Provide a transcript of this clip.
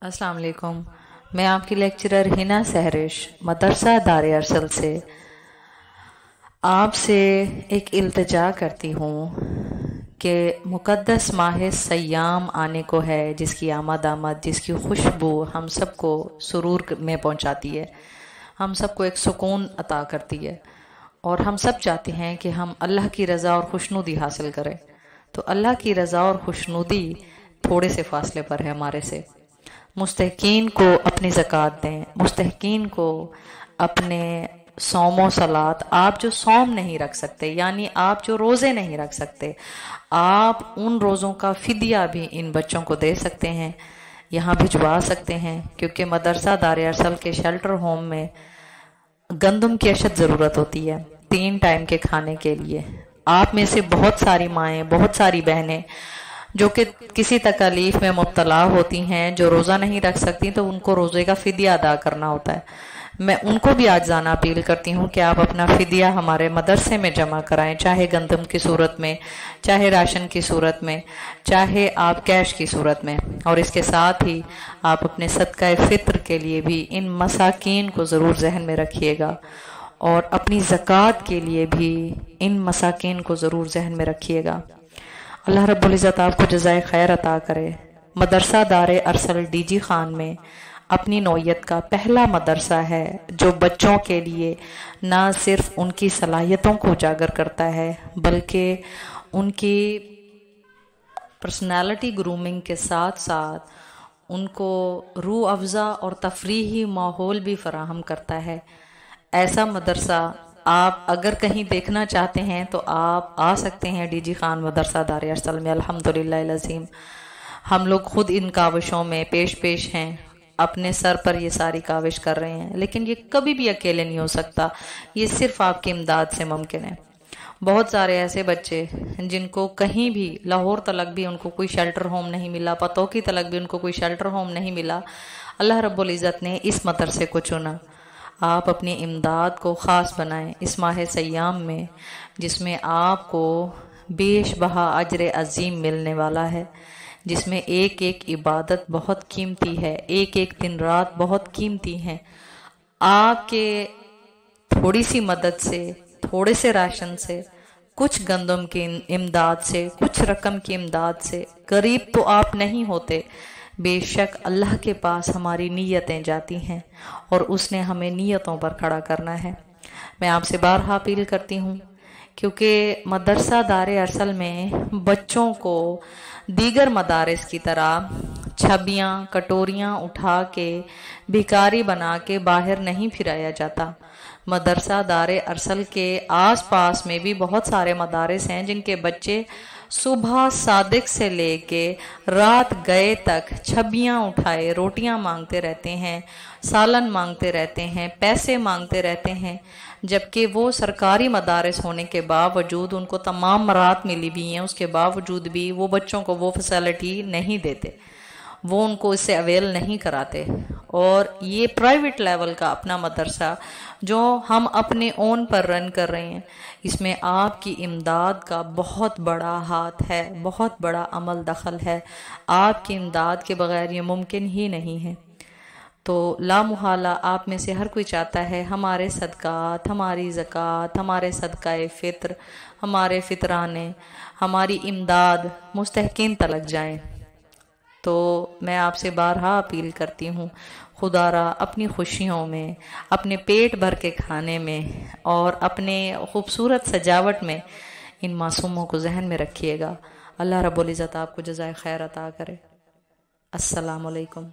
अस्सलाम वालेकुम। मैं आपकी लेक्चरर हिना सहरिश मदरसा दारे अरसल से आपसे एक इल्तिजा करती हूँ कि मुक़द्दस माह सय्याम आने को है, जिसकी आमद जिसकी खुशबू हम सबको सुरूर में पहुँचाती है, हम सबको एक सुकून अता करती है और हम सब चाहते हैं कि हम अल्लाह की रज़ा और खुशनुदी हासिल करें। तो अल्लाह की रज़ा और खुशनुदी थोड़े से फासले पर है हमारे से। मुस्तहकीन को अपनी ज़कात दें, मुस्तहकीन को अपने सौमो सलात, आप जो सौम नहीं रख सकते यानी आप जो रोज़े नहीं रख सकते, आप उन रोज़ों का फिदिया भी इन बच्चों को दे सकते हैं, यहाँ भिजवा सकते हैं। क्योंकि मदरसा दारे अरसल के शेल्टर होम में गंदम की अशद ज़रूरत होती है 3 टाइम के खाने के लिए। आप में से बहुत सारी माएँ, बहुत सारी बहनें जो कि किसी तकलीफ में मुब्तला होती हैं, जो रोज़ा नहीं रख सकती, तो उनको रोज़े का फिदिया अदा करना होता है। मैं उनको भी आजाना अपील करती हूँ कि आप अपना फिदिया हमारे मदरसे में जमा कराएं, चाहे गंदम की सूरत में, चाहे राशन की सूरत में, चाहे आप कैश की सूरत में। और इसके साथ ही आप अपने सदका फ़ित्र के लिए भी इन मसाकीन को ज़रूर जहन में रखिएगा और अपनी ज़कात के लिए भी इन मसाकीन को ज़रूर जहन में रखिएगा। अल्लाह रब्बुल इज़्ज़त आपको जज़ाए खैर अता करे। मदरसा दारे अरसल डीजी खान में अपनी नौयत का पहला मदरसा है जो बच्चों के लिए ना सिर्फ उनकी सलाहियतों को उजागर करता है बल्कि उनकी पर्सनालिटी ग्रूमिंग के साथ साथ उनको रूह अफ़ज़ा और तफरीही माहौल भी फराहम करता है। ऐसा मदरसा आप अगर कहीं देखना चाहते हैं तो आप आ सकते हैं डीजी खान मदरसा दारे अरसल में। अल्हम्दुलिल्लाह अज़ीम हम लोग खुद इन काविशों में पेश हैं, अपने सर पर ये सारी काविश कर रहे हैं, लेकिन ये कभी भी अकेले नहीं हो सकता, ये सिर्फ आपकी इमदाद से मुमकिन है। बहुत सारे ऐसे बच्चे जिनको कहीं भी लाहौर तलक भी उनको कोई शेल्टर होम नहीं मिला, पतोकी तलक भी उनको कोई शेल्टर होम नहीं मिला, अल्लाह रब्बुल इज़्ज़त ने इस मदरसे को चुना। आप अपनी इमदाद को ख़ास बनाएं इस माह सय्याम में, जिसमें आपको बेशबहा अजर अज़ीम मिलने वाला है, जिसमें एक एक इबादत बहुत कीमती है, एक एक दिन रात बहुत कीमती हैं। आपके थोड़ी सी मदद से, थोड़े से राशन से, कुछ गंदम की इमदाद से, कुछ रकम की इमदाद से गरीब तो आप नहीं होते। बेशक अल्लाह के पास हमारी नीयतें जाती हैं और उसने हमें नीयतों पर खड़ा करना है। मैं आपसे बारहा अपील करती हूँ, क्योंकि मदरसा दारे अरसल में बच्चों को दीगर मदारिस की तरह छबियाँ कटोरियाँ उठा के भिखारी बना के बाहर नहीं फिराया जाता। मदरसा दारे अरसल के आस पास में भी बहुत सारे मदारिस हैं जिनके बच्चे सुबह सादिक से लेके रात गए तक छबियाँ उठाए रोटियाँ मांगते रहते हैं, सालन मांगते रहते हैं, पैसे मांगते रहते हैं, जबकि वो सरकारी मदारिस होने के बावजूद उनको तमाम मराहत मिली भी हैं, उसके बावजूद भी वो बच्चों को वो फैसिलिटी नहीं देते, वो उनको इससे अवेल नहीं कराते। और ये प्राइवेट लेवल का अपना मदरसा जो हम अपने ओन पर रन कर रहे हैं, इसमें आपकी इमदाद का बहुत बड़ा हाथ है, बहुत बड़ा अमल दखल है। आपकी इमदाद के बगैर ये मुमकिन ही नहीं है। तो लामुहाला आप में से हर कोई चाहता है हमारे सदकात, हमारी ज़कात, हमारे सदकाए फ़ित्र, हमारे फ़ितराने, हमारी इमदाद मुस्तहकीन तलक जाएं। तो मैं आपसे बारहा अपील करती हूँ, खुदारा अपनी खुशियों में, अपने पेट भर के खाने में और अपने खूबसूरत सजावट में इन मासूमों को जहन में रखिएगा। अल्लाह रब्बुल इज़्ज़त आपको जज़ाए खैर अता करे। अस्सलामु अलैकुम।